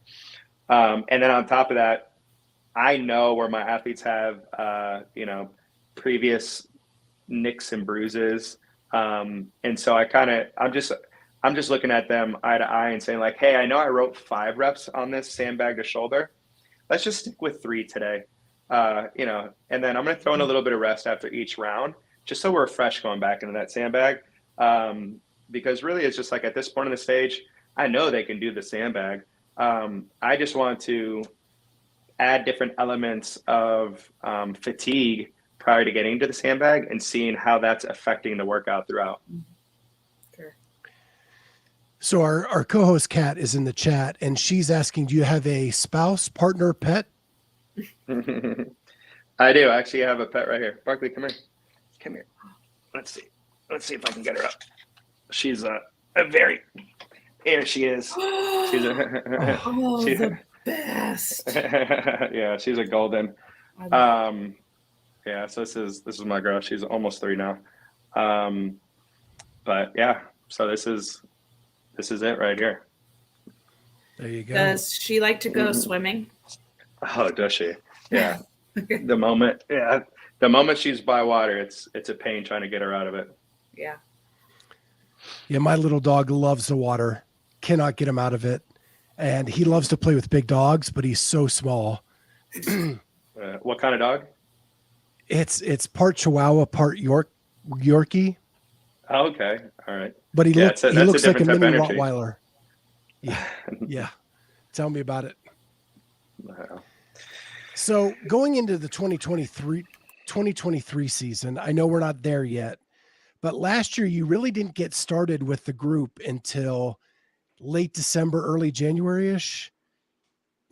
And then on top of that, I know where my athletes have, previous nicks and bruises. And so I'm just looking at them eye to eye and saying like, hey, I know I wrote 5 reps on this sandbag to shoulder. Let's just stick with 3 today. And then I'm going to throw in a little bit of rest after each round, just so we're fresh going back into that sandbag. Because really it's just like at this point in the stage, I know they can do the sandbag. I just want to add different elements of fatigue prior to getting into the sandbag and seeing how that's affecting the workout throughout. Sure. So our co-host Kat is in the chat and she's asking, do you have a spouse, partner, pet? I do. I actually have a pet right here. Barkley, come here. Let's see if I can get her up. She's a very, here she is. She's the best. Yeah, she's a golden. Yeah, so this is my girl. She's almost 3 now. But yeah, so this is it right here. There you go. Does she like to go swimming? Oh, does she? Yeah. The moment she's by water, it's a pain trying to get her out of it. Yeah. Yeah, my little dog loves the water. Cannot get him out of it. And he loves to play with big dogs, but he's so small. What kind of dog? It's part Chihuahua, part Yorkie. Oh, okay. All right. But he looks like a mini energy. Rottweiler. Yeah. Yeah. Tell me about it. Wow. So going into the 2023 season, I know we're not there yet, but last year you really didn't get started with the group until late December, early January-ish.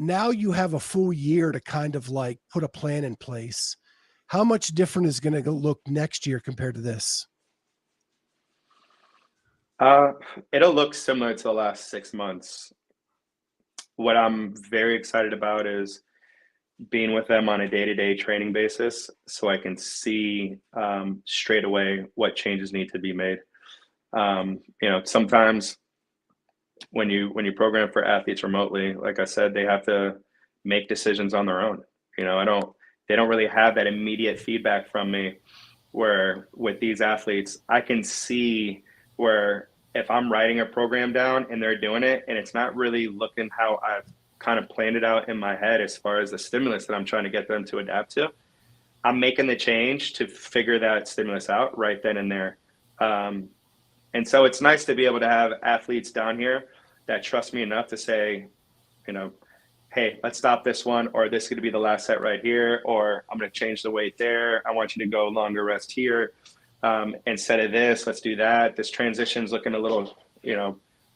Now you have a full year to kind of like put a plan in place. How much different is going to look next year compared to this? It'll look similar to the last 6 months. What I'm very excited about is being with them on a day-to-day training basis so I can see straight away what changes need to be made. Sometimes when you program for athletes remotely, like I said, they have to make decisions on their own. They don't really have that immediate feedback from me, where with these athletes, I can see where if I'm writing a program down and they're doing it and it's not really looking how I've kind of planned it out in my head as far as the stimulus that I'm trying to get them to adapt to, I'm making the change to figure that stimulus out right then and there. And so it's nice to be able to have athletes down here that trust me enough to say, hey, hey, let's stop this one, or this is going to be the last set right here, or I'm going to change the weight there. I want you to go longer rest here. Instead of this, let's do that. This transition's looking a little,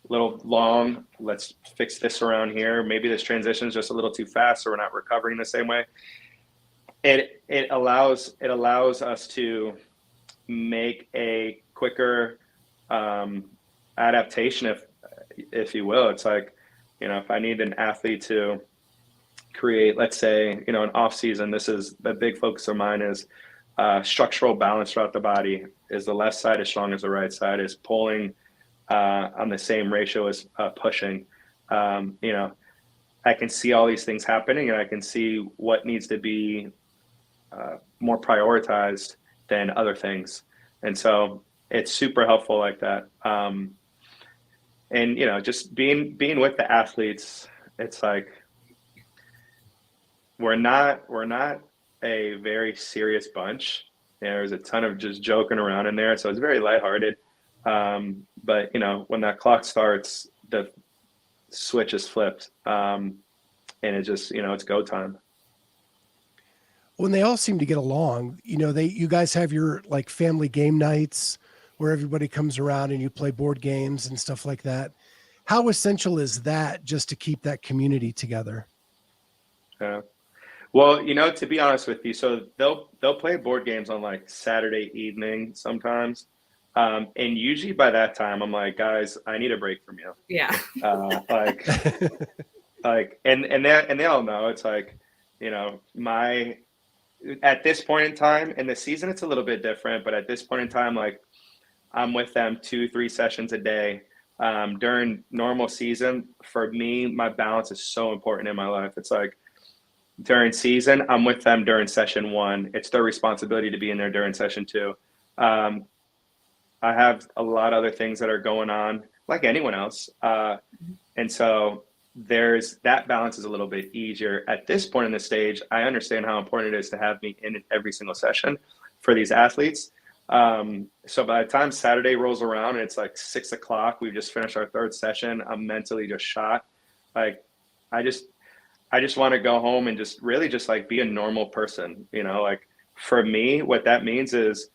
little long. Let's fix this around here. Maybe this transition is just a little too fast, so we're not recovering the same way. It allows us to make a quicker adaptation, if you will. It's like, if I need an athlete to create, let's say, an off season, this is the big focus of mine is structural balance throughout the body. Is the left side as strong as the right side? Is pulling on the same ratio as pushing? I can see all these things happening, and I can see what needs to be more prioritized than other things. And so it's super helpful like that. And just being with the athletes, it's like we're not a very serious bunch. There's a ton of just joking around in there, so it's very lighthearted. But when that clock starts, the switch is flipped, and it just it's go time. When they all seem to get along, you guys have your like family game nights where everybody comes around and you play board games and stuff like that. How essential is that just to keep that community together? Yeah. Well, to be honest with you, so they'll play board games on like Saturday evening sometimes. And usually by that time I'm like, guys, I need a break from you. Yeah. And they all know it's like, at this point in time in the season, it's a little bit different, but at this point in time, like I'm with them 2-3 sessions a day. During normal season, for me, my balance is so important in my life. It's like during season, I'm with them during session 1. It's their responsibility to be in there during session 2. I have a lot of other things that are going on like anyone else. And so there's that balance is a little bit easier at this point in the stage. I understand how important it is to have me in every single session for these athletes. So by the time Saturday rolls around and it's like 6 o'clock, we've just finished our 3rd session, I'm mentally just shot. Like, I just want to go home and just really just like be a normal person, like for me, what that means is,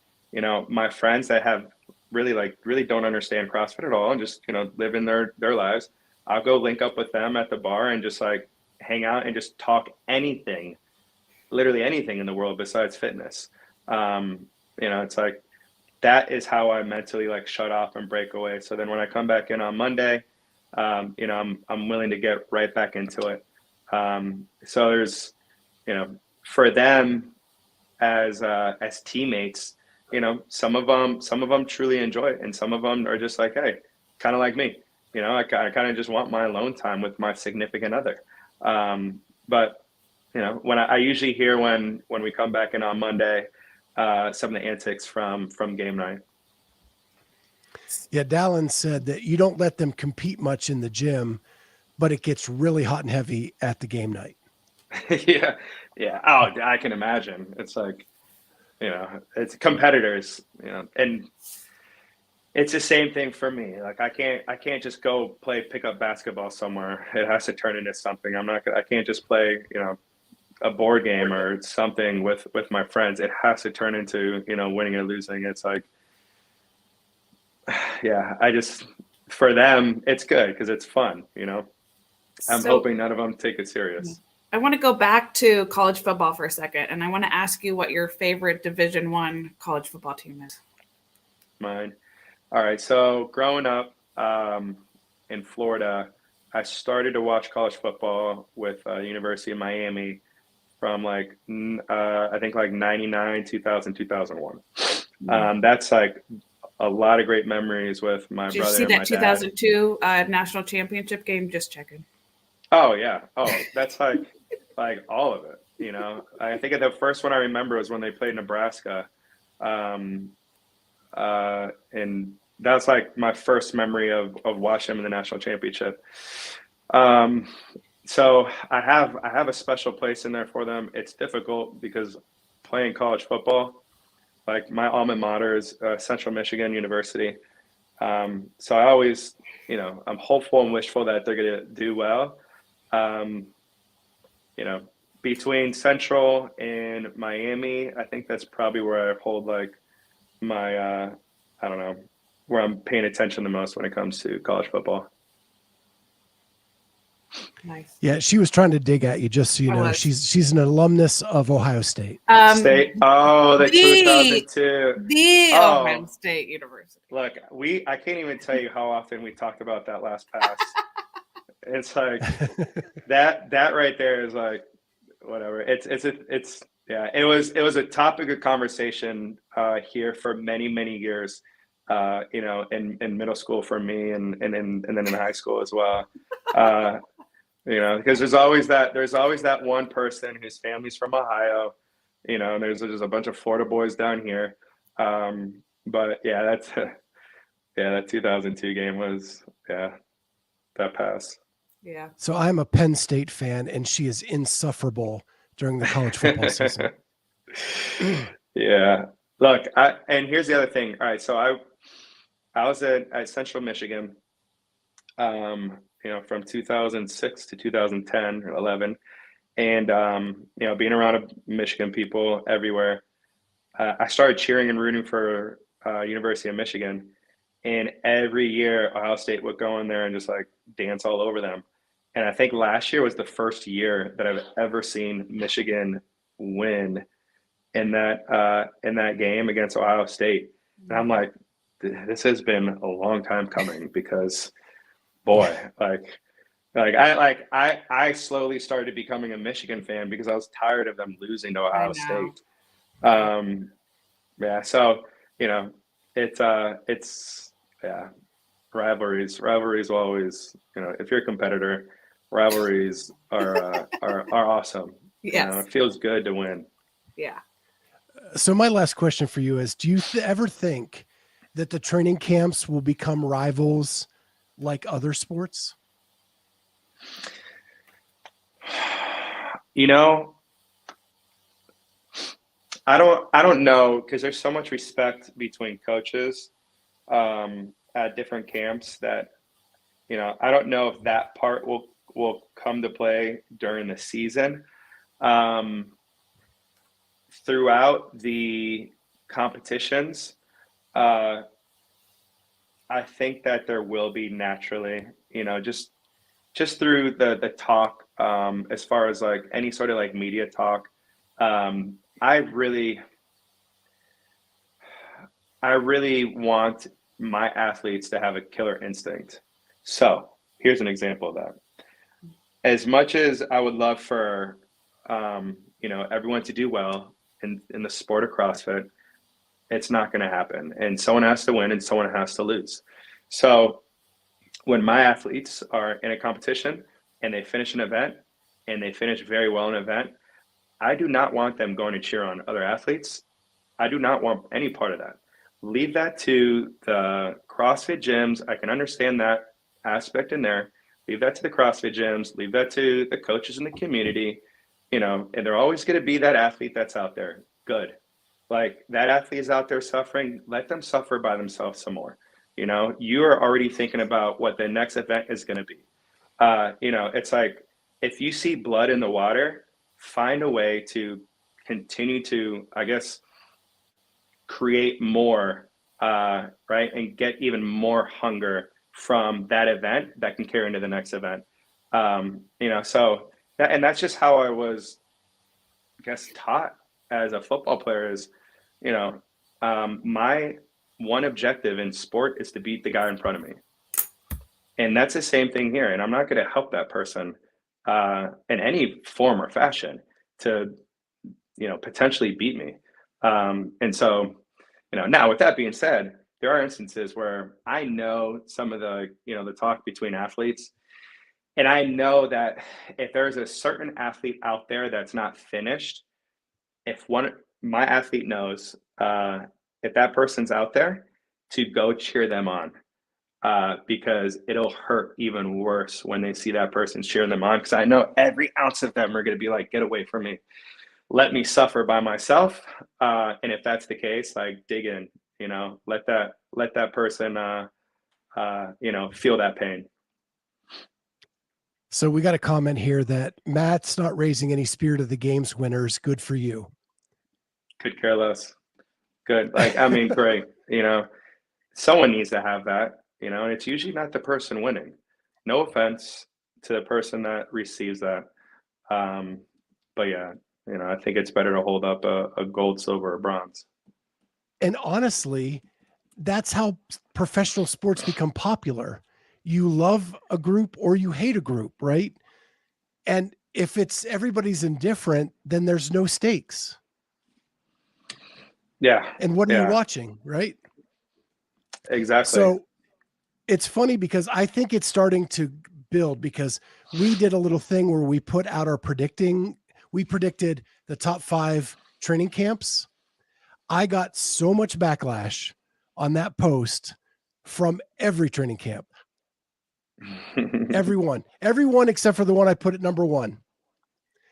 my friends that have really don't understand CrossFit at all and just, live in their lives. I'll go link up with them at the bar and just like hang out and just talk anything, literally anything in the world besides fitness. It's like, that is how I mentally like shut off and break away. So then when I come back in on Monday, I'm willing to get right back into it. So there's, for them as teammates, some of them truly enjoy it. And some of them are just like, hey, kind of like me, I kind of just want my alone time with my significant other. But when I usually hear when we come back in on Monday, some of the antics from game night. Yeah. Dallin said that you don't let them compete much in the gym, but it gets really hot and heavy at the game night. Yeah. Oh, I can imagine. It's like, it's competitors, and it's the same thing for me. Like I can't just go play pickup basketball somewhere. It has to turn into something. I can't just play, a board game or something with my friends. It has to turn into, winning or losing. It's like, yeah, for them, it's good because it's fun, I'm hoping none of them take it serious. I want to go back to college football for a second, and I want to ask you what your favorite Division I college football team is. Mine. All right. So growing up in Florida, I started to watch college football with University of Miami from I think 99, 2000, 2001. That's like a lot of great memories with my brother. Did you see that 2002 national championship game? Just checking. Oh yeah. Oh, that's like all of it. I think the first one I remember was when they played Nebraska, and that's like my first memory of watching them in the national championship. So I have a special place in there for them. It's difficult because playing college football, like my alma mater is Central Michigan University. So I always, I'm hopeful and wishful that they're going to do well. between Central and Miami, I think that's probably where I hold like my, I don't know, where I'm paying attention the most when it comes to college football. Nice. Yeah, she was trying to dig at you, just so you know. She's an alumnus of Ohio State. State. Oh, the 2002. The Ohio State University. Look, I can't even tell you how often we talked about that last pass. It's like that right there is like whatever. It's yeah. It was a topic of conversation here for many years. In middle school for me, and then in high school as well. Because there's always that one person whose family's from Ohio, and there's a bunch of Florida boys down here. But yeah, that 2002 game was, that pass. Yeah. So I'm a Penn State fan, and she is insufferable during the college football season. Yeah. Look, and here's the other thing. All right, so I was at Central Michigan, from 2006 to 2010 or 11, and being around Michigan people everywhere, I started cheering and rooting for University of Michigan, and every year Ohio State would go in there and just like dance all over them. And I think last year was the first year that I've ever seen Michigan win in that game against Ohio State. And I'm like, this has been a long time coming, because boy, I slowly started becoming a Michigan fan because I was tired of them losing to Ohio State. Yeah, so it's rivalries will always, if you're a competitor, rivalries are awesome. Yes. It feels good to win. Yeah. So my last question for you is, do you ever think that the training camps will become rivals like other sports? I don't know, because there's so much respect between coaches at different camps that, I don't know if that part will come to play during the season. Throughout the competitions, I think that there will be naturally, just through the talk, as far as like any sort of like media talk. I really want my athletes to have a killer instinct. So here's an example of that. As much as I would love for, everyone to do well in the sport of CrossFit, it's not going to happen. And someone has to win and someone has to lose. So when my athletes are in a competition and they finish an event and they finish very well in an event, I do not want them going to cheer on other athletes. I do not want any part of that. Leave that to the CrossFit gyms. I can understand that aspect in there. Leave that to the CrossFit gyms. Leave that to the coaches in the community, and they're always going to be that athlete that's out there. Good. Like, that athlete is out there suffering. Let them suffer by themselves some more. You are already thinking about what the next event is going to be. It's like, if you see blood in the water, find a way to continue to, I guess, create more, right? And get even more hunger from that event that can carry into the next event. So that, and that's just how I was, I guess, taught as a football player is, my one objective in sport is to beat the guy in front of me. And that's the same thing here. And I'm not going to help that person in any form or fashion to, potentially beat me. And so, now with that being said, there are instances where I know some of the, the talk between athletes, and I know that if there's a certain athlete out there that's not finished, if my athlete knows, if that person's out there, to go cheer them on. Because it'll hurt even worse when they see that person cheering them on. Because I know every ounce of them are going to be like, get away from me. Let me suffer by myself. And if that's the case, like, dig in, let that person, feel that pain. So we got a comment here that Matt's not raising any Spirit of the Games winners. Good for you. Could care less. Good. Like, I mean, great. You know, someone needs to have that, you know, and it's usually not the person winning. No offense to the person that receives that. But yeah, you know, I think it's better to hold up a gold, silver, or bronze. And honestly, that's how professional sports become popular. You love a group or you hate a group, right? And if it's everybody's indifferent, then there's no stakes. Yeah. And what are you Yeah, watching, right? exactly. So it's funny because I think it's starting to build, because we did a little thing where we put out our we predicted the top 5 training camps. I got so much backlash on that post from every training camp. Everyone except for the one I put at number 1.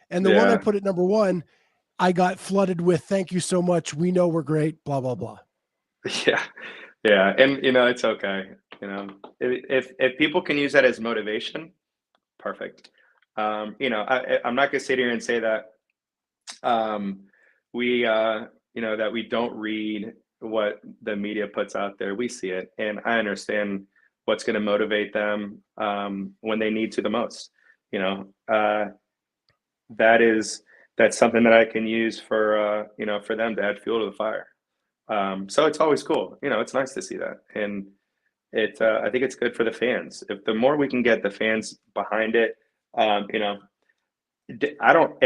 And the one I Yeah. put at number 1, I got flooded with, thank you so much. We know we're great, blah, blah, blah. Yeah. Yeah. And, you know, it's okay. You know, if people can use that as motivation, perfect. You know, I'm not going to sit here and say that we, you know, that we don't read what the media puts out there. We see it, and I understand what's going to motivate them when they need to the most. You know, that's something that I can use for you know, for them to add fuel to the fire. So it's always cool. You know, it's nice to see that, and I think it's good for the fans. If the more we can get the fans behind it, you know, I don't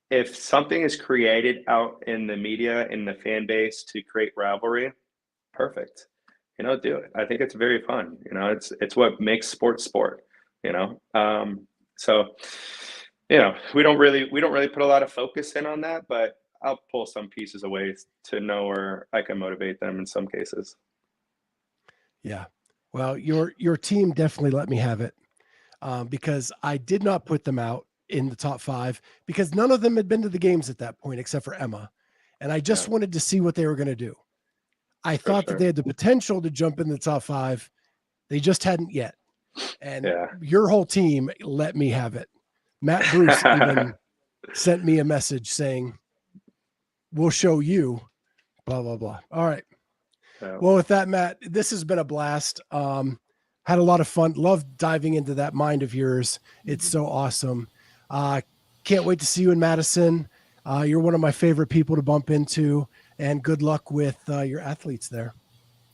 if something is created out in the media, in the fan base, to create rivalry, perfect. You know, do it. I think it's very fun. You know, it's what makes sports sport. You know, so you know, we don't really put a lot of focus in on that, but I'll pull some pieces away to know where I can motivate them in some cases. Yeah. Well, your team definitely let me have it, because I did not put them out in the top 5 because none of them had been to the games at that point except for Emma. And I just wanted to see what they were going to do. I thought that they had the potential to jump in the top 5. They just hadn't yet. And your whole team let me have it. Matt Bruce even sent me a message saying, we'll show you, blah, blah, blah. All right. Well, with that, Matt, this has been a blast. Had a lot of fun. Love diving into that mind of yours. It's so awesome. Can't wait to see you in Madison. You're one of my favorite people to bump into, and good luck with your athletes there.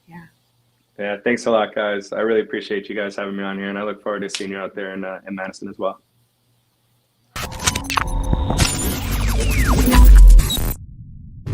Yeah. Yeah. Thanks a lot, guys. I really appreciate you guys having me on here, and I look forward to seeing you out there in Madison as well.